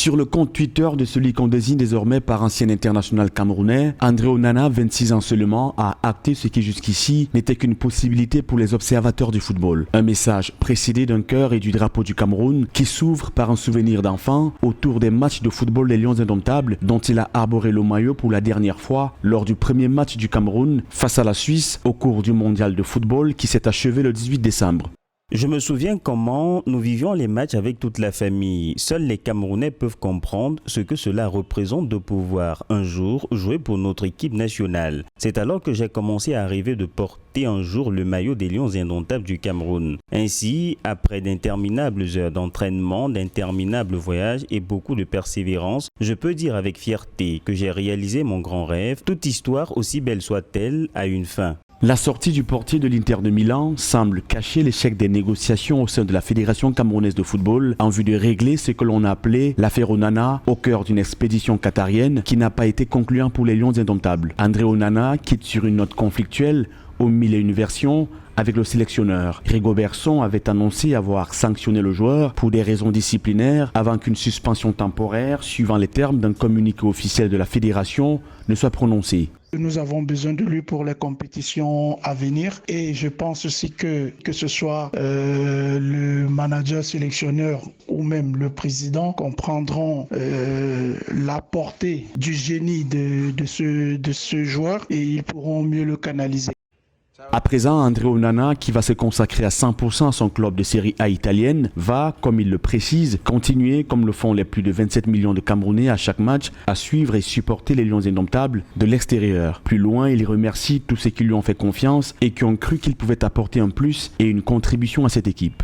Sur le compte Twitter de celui qu'on désigne désormais par ancien international camerounais, André Onana, 26 ans seulement, a acté ce qui jusqu'ici n'était qu'une possibilité pour les observateurs du football. Un message précédé d'un cœur et du drapeau du Cameroun qui s'ouvre par un souvenir d'enfant autour des matchs de football des Lions Indomptables dont il a arboré le maillot pour la dernière fois lors du premier match du Cameroun face à la Suisse au cours du mondial de football qui s'est achevé le 18 décembre. Je me souviens comment nous vivions les matchs avec toute la famille. Seuls les Camerounais peuvent comprendre ce que cela représente de pouvoir un jour jouer pour notre équipe nationale. C'est alors que j'ai commencé à rêver de porter un jour le maillot des Lions Indomptables du Cameroun. Ainsi, après d'interminables heures d'entraînement, d'interminables voyages et beaucoup de persévérance, je peux dire avec fierté que j'ai réalisé mon grand rêve. Toute histoire, aussi belle soit-elle, a une fin. La sortie du portier de l'Inter de Milan semble cacher l'échec des négociations au sein de la Fédération camerounaise de football en vue de régler ce que l'on a appelé l'affaire Onana au cœur d'une expédition qatarienne qui n'a pas été concluante pour les Lions Indomptables. André Onana quitte sur une note conflictuelle aux mille et une versions avec le sélectionneur. Rigobertson avait annoncé avoir sanctionné le joueur pour des raisons disciplinaires avant qu'une suspension temporaire, suivant les termes d'un communiqué officiel de la fédération, ne soit prononcée. Nous avons besoin de lui pour les compétitions à venir et je pense aussi que ce soit le manager sélectionneur ou même le président comprendront la portée du génie de ce joueur et ils pourront mieux le canaliser. À présent, André Onana, qui va se consacrer à 100% à son club de Série A italienne, va, comme il le précise, continuer, comme le font les plus de 27 millions de Camerounais à chaque match, à suivre et supporter les Lions Indomptables de l'extérieur. Plus loin, il remercie tous ceux qui lui ont fait confiance et qui ont cru qu'il pouvait apporter un plus et une contribution à cette équipe.